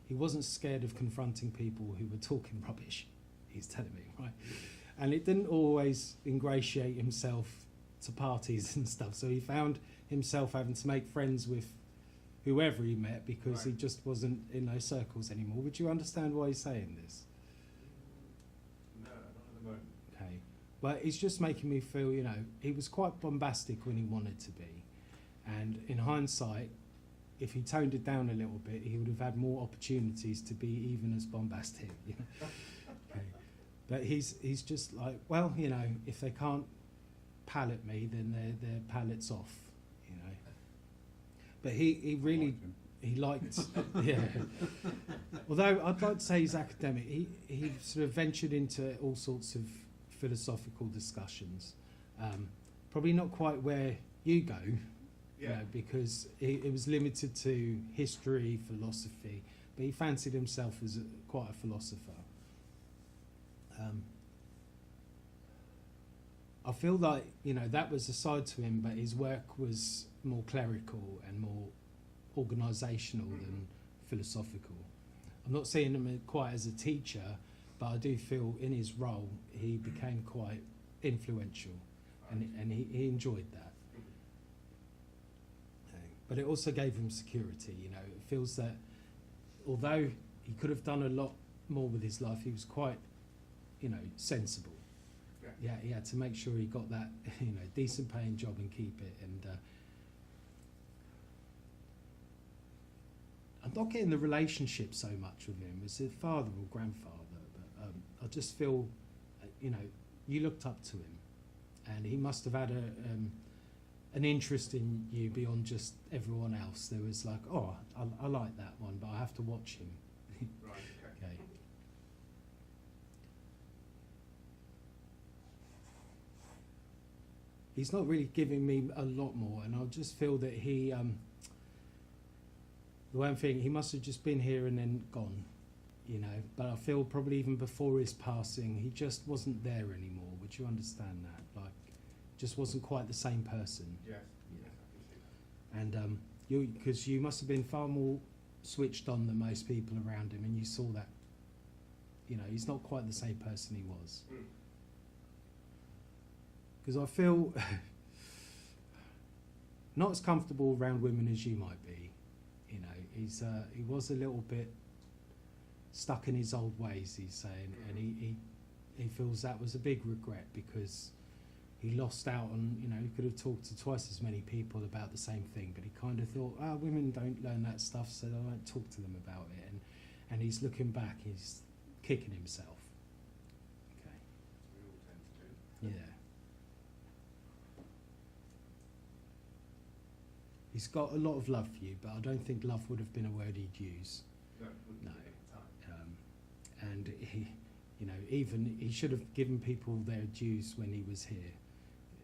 he wasn't scared of confronting people who were talking rubbish, he's telling me, right? And it didn't always ingratiate himself to parties and stuff, so he found himself having to make friends with whoever he met because he just wasn't in those circles anymore. Would you understand why he's saying this? Okay, but it's just making me feel, he was quite bombastic when he wanted to be, and in hindsight, if he toned it down a little bit, he would have had more opportunities to be even as bombastic. Okay, but he's just like, well, if they can't pallet me, then their pallet's off, But he really. He liked, yeah. Although I'd like to say he's academic, he sort of ventured into all sorts of philosophical discussions. Probably not quite where you go, because it was limited to history, philosophy, but he fancied himself as quite a philosopher. I feel like, that was a side to him, but his work was more clerical and more organisational than philosophical. I'm not seeing him quite as a teacher, but I do feel in his role he became quite influential, and he enjoyed that. But it also gave him security. You know, it feels that although he could have done a lot more with his life, he was quite, you know, sensible. Yeah, he had to make sure he got that, you know, decent paying job and keep it. And I'm not getting the relationship so much with him as a father or grandfather, but I just feel, you know, you looked up to him, and he must have had an interest in you beyond just everyone else. There was like, oh, I like that one, but I have to watch him. Right, Okay. He's not really giving me a lot more, and I just feel that he, the way I'm thinking, he must have just been here and then gone, you know. But I feel probably even before his passing, he just wasn't there anymore. Would you understand that? Like, just wasn't quite the same person. yes, Yeah. yes, I can see that. And because you must have been far more switched on than most people around him, and you saw that. You know, he's not quite the same person he was. Because I feel not as comfortable around women as you might be. You know, he was a little bit stuck in his old ways, he's saying, and he feels that was a big regret because he lost out on, you know, he could have talked to twice as many people about the same thing, but he kind of thought, women don't learn that stuff, so I won't talk to them about it. And he's looking back, he's kicking himself. Okay. We all tend to do. Yeah. He's got a lot of love for you, but I don't think love would have been a word he'd use. No, it wouldn't No. be at the time. And he, you know, even he should have given people their dues when he was here.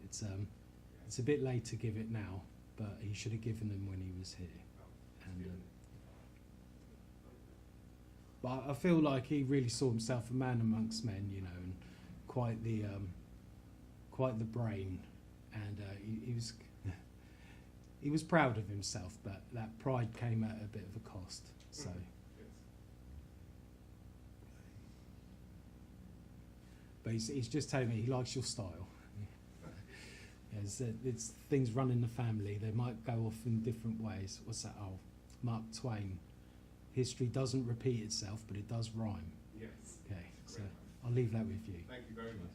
It's a bit late to give it now, but he should have given them when he was here. And but I feel like he really saw himself a man amongst men, you know, and quite the brain, and he was. He was proud of himself, but that pride came at a bit of a cost. So, Yes. but he's just telling me he likes your style. It's things run in the family. They might go off in different ways. What's that? Oh, Mark Twain. History doesn't repeat itself, but it does rhyme. Yes. Okay, so Great. I'll leave that with you. Thank you very much.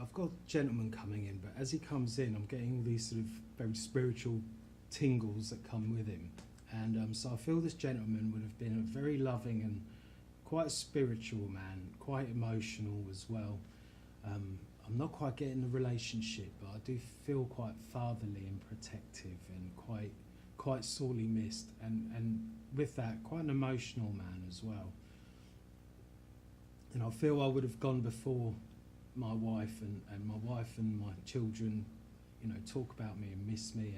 I've got a gentleman coming in, but as he comes in, I'm getting all these sort of very spiritual tingles that come with him. And so I feel this gentleman would have been a very loving and quite a spiritual man, quite emotional as well. I'm not quite getting the relationship, but I do feel quite fatherly and protective and quite sorely missed. And with that, quite an emotional man as well. And I feel I would have gone before my wife, and my wife and my children, you know, talk about me and miss me,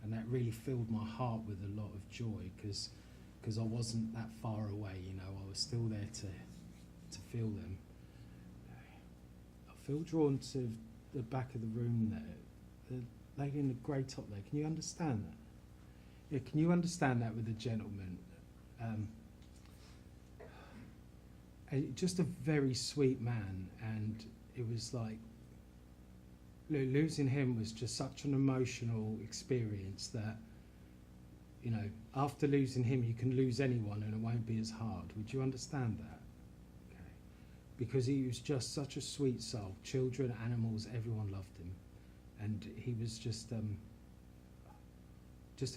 and that really filled my heart with a lot of joy because I wasn't that far away, you know, I was still there to feel them. I feel drawn to the back of the room there, the lady in the grey top there. Can you understand that? Yeah, can you understand that with the gentleman? Just a very sweet man, and it was like losing him was just such an emotional experience that, you know, after losing him you can lose anyone and it won't be as hard. Would you understand that? Okay. Because he was just such a sweet soul. Children, animals, everyone loved him, and he was just a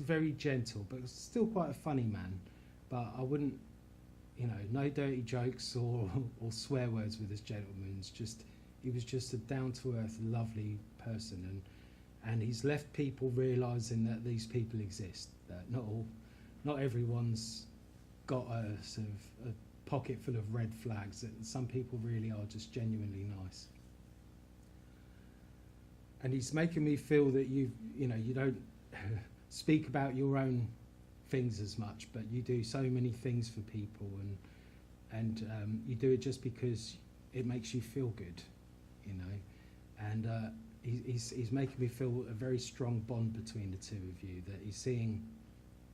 very gentle but still quite a funny man. But I wouldn't, you know, no dirty jokes or swear words with this gentleman. He was just a down-to-earth, lovely person, and he's left people realising that these people exist. That not everyone's got a sort of a pocket full of red flags. That some people really are just genuinely nice. And he's making me feel that you don't speak about your own things as much, but you do so many things for people, and you do it just because it makes you feel good, you know. And he's making me feel a very strong bond between the two of you, that he's seeing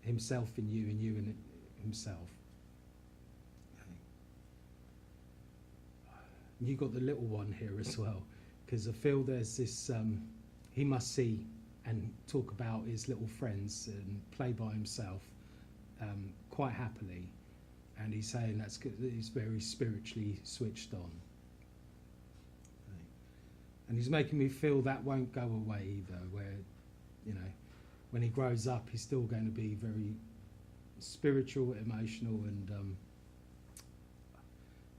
himself in you and you in himself. And you got the little one here as well, because I feel there's this, he must see and talk about his little friends and play by himself quite happily. And he's saying that's good, that he's very spiritually switched on. And he's making me feel that won't go away either, where, you know, when he grows up, he's still going to be very spiritual, emotional, and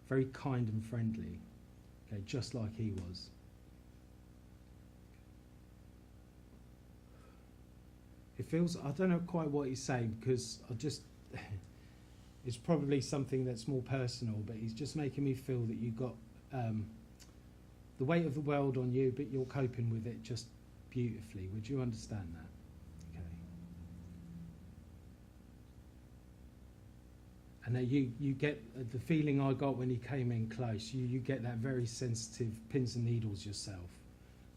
very kind and friendly, okay, just like he was. It feels, I don't know quite what he's saying, because it's probably something that's more personal, but he's just making me feel that you've got the weight of the world on you, but you're coping with it just beautifully. Would you understand that? Okay. And that you get the feeling I got when he came in close, you get that very sensitive pins and needles yourself.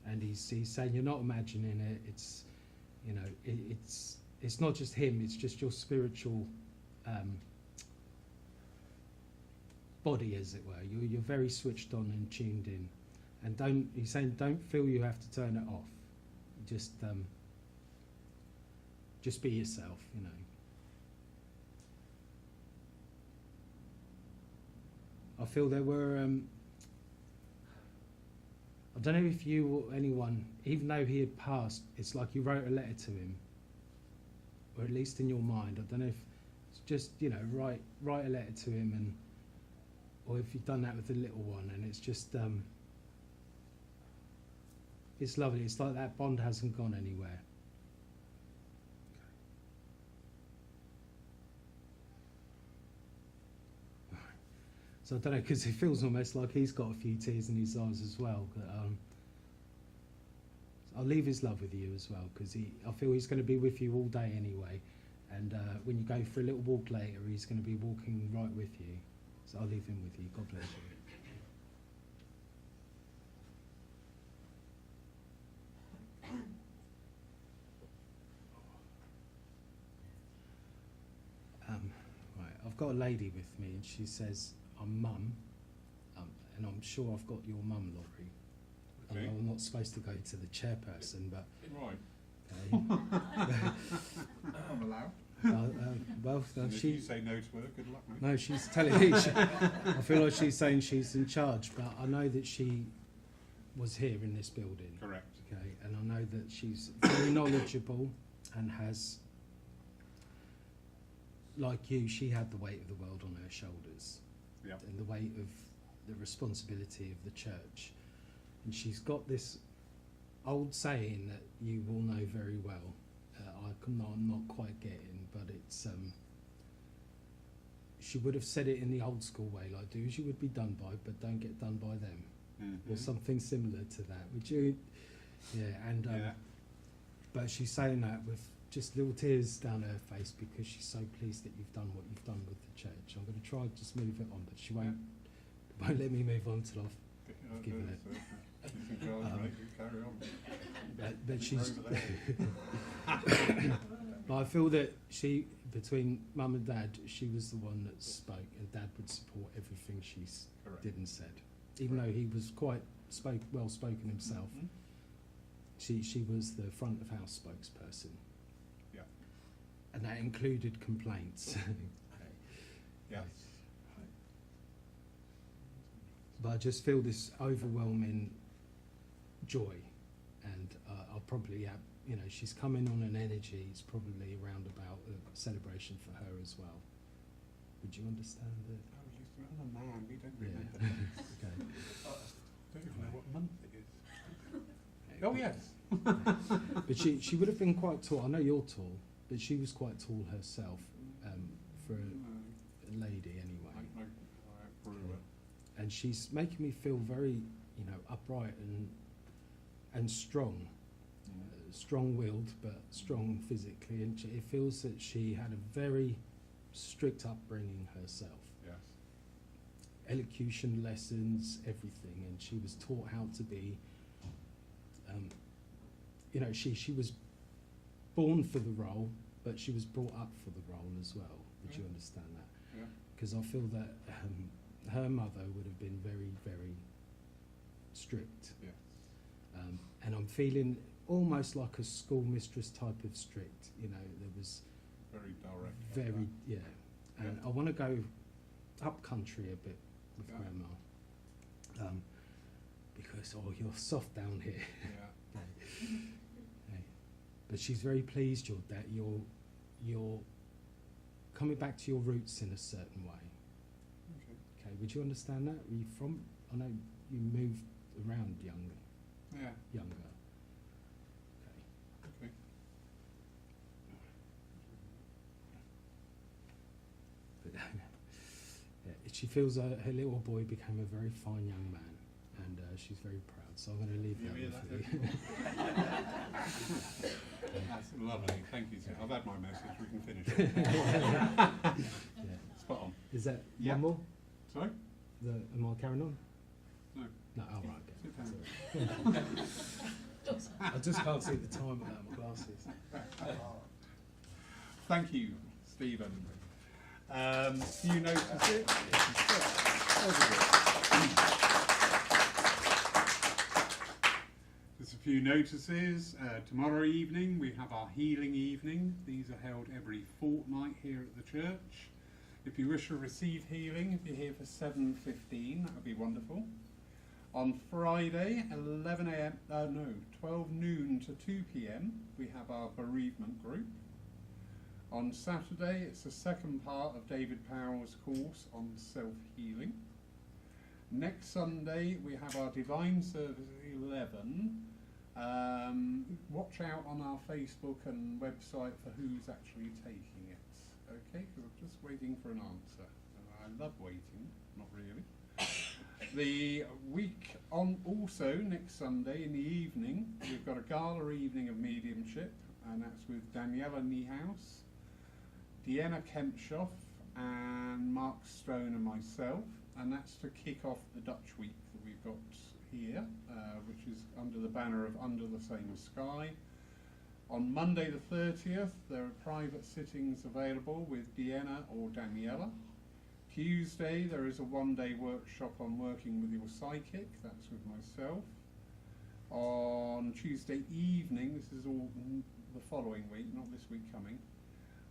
And he's saying you're not imagining it, it's, you know, it's not just him, it's just your spiritual body, as it were. You're very switched on and tuned in. And he's saying don't feel you have to turn it off. Just be yourself, you know. I feel there were, I don't know if you or anyone, even though he had passed, it's like you wrote a letter to him, or at least in your mind. I don't know if it's just, you know, write a letter to him, and or if you've done that with the little one, and it's just, it's lovely. It's like that bond hasn't gone anywhere. So I don't know, because it feels almost like he's got a few tears in his eyes as well. But, I'll leave his love with you as well, because I feel he's going to be with you all day anyway. And when you go for a little walk later, he's going to be walking right with you. So I'll leave him with you. God bless you. Right, I've got a lady with me, and she says, I'm mum, and I'm sure I've got your mum, Laurie. Okay. I'm not supposed to go to the chairperson, but Right. okay. I'm allowed. Well, If you say no to her, good luck, mate. no, she's telling me. I feel like she's saying she's in charge, but I know that she was here in this building. Correct. Okay, and I know that she's very knowledgeable and has, like you, she had the weight of the world on her shoulders. Yep. And the weight of the responsibility of the church. And she's got this old saying that you will know very well. I'm not quite getting, but it's she would have said it in the old school way, like do as you would be done by, but don't get done by them, or something similar to that. Would you? Yeah, and Yeah. but she's saying that with just little tears down her face, because she's so pleased that you've done what you've done with the church. I'm going to try and just move it on, but she won't let me move on till I've given it. She's in charge, mate. You carry on. But she's. Over there. But I feel that between mum and dad, she was the one that spoke, and dad would support everything she Correct. did and said. Even though he was quite well spoken himself, she was the front of house spokesperson. Yeah. And that included complaints. Yeah. But I just feel this overwhelming joy, and I'll probably have, you know, she's coming on an energy. It's probably around about a celebration for her as well. Would you understand it? Oh, I'm a man. We don't Yeah. remember that. Okay. I don't even know what month it is. Oh, yes. But she would have been quite tall. I know you're tall, but she was quite tall herself for a lady anyway. I approve it. And she's making me feel very, you know, upright and strong, strong-willed, but strong physically. And it feels that she had a very strict upbringing herself. Yes. Elocution lessons, everything, and she was taught how to be you know, she was born for the role, but she was brought up for the role as well. Would you understand that? Yeah. Because I feel that her mother would have been very, very strict. Yeah. And I'm feeling almost like a schoolmistress type of strict. You know, there was Very direct. very, yeah. And I want to go up country a bit with Yeah. Grandma. Because, oh, you're soft down here. Yeah. Okay. But she's very pleased that you're coming back to your roots in a certain way. Okay. Okay, would you understand that? Are you from? I know you moved around younger. Yeah. Okay. Okay. But yeah, she feels her little boy became a very fine young man, and she's very proud. So I'm going to leave You that hear with that, you. That's lovely. Thank you, sir. I've had my message. We can finish. Yeah. Spot on. Is that Yeah. one more? Sorry? Am I carrying on? No. No, all right. Sit Okay. down. I just can't see the time without my glasses. Thank you, Stephen. Do you notice it? There's a few notices. Tomorrow evening we have our healing evening. These are held every fortnight here at the church. If you wish to receive healing, if you're here for 7:15, that would be wonderful. On Friday, 12 noon to 2 p.m, we have our bereavement group. On Saturday, it's the second part of David Powell's course on self-healing. Next Sunday, we have our Divine Service at 11. Watch out on our Facebook and website for who's actually taking it. Okay, because I'm just waiting for an answer. I love waiting, not really. The week on, also next Sunday in the evening, we've got a gala evening of mediumship, and that's with Daniela Niehaus, Deanna Kempshoff, and Mark Stone and myself, and that's to kick off the Dutch week that we've got here, which is under the banner of Under the Same Sky. On Monday the 30th, there are private sittings available with Deanna or Daniela. Tuesday, there is a one-day workshop on working with your psychic, that's with myself. On Tuesday evening, this is all the following week, not this week coming.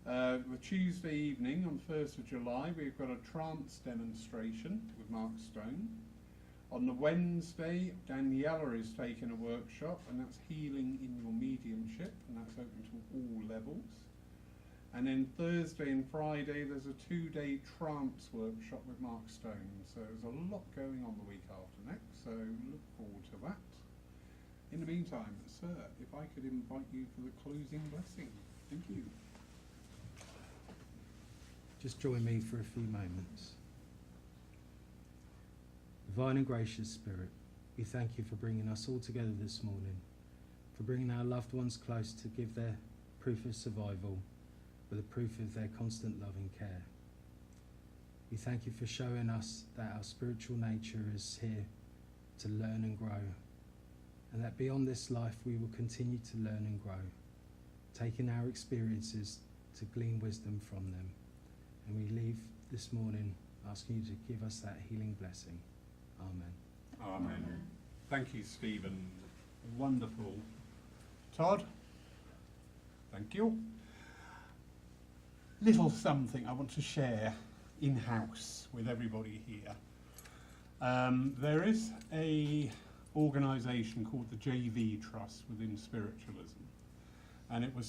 The Tuesday evening, on 1st of July, we've got a trance demonstration with Mark Stone. On the Wednesday, Daniela is taking a workshop, and that's healing in your mediumship, and that's open to all levels. And then Thursday and Friday, there's a 2-day trance workshop with Mark Stone. So there's a lot going on the week after next, so look forward to that. In the meantime, sir, if I could invite you for the closing blessing. Thank you. Just join me for a few moments. Divine and gracious Spirit, we thank you for bringing us all together this morning, for bringing our loved ones close to give their proof of survival with a proof of their constant love and care. We thank you for showing us that our spiritual nature is here to learn and grow, and that beyond this life we will continue to learn and grow, taking our experiences to glean wisdom from them. And we leave this morning asking you to give us that healing blessing. Amen. Amen. Thank you, Stephen. Wonderful. Todd? Thank you. Little something I want to share in-house with everybody here. There is a organisation called the JV Trust within Spiritualism, and it was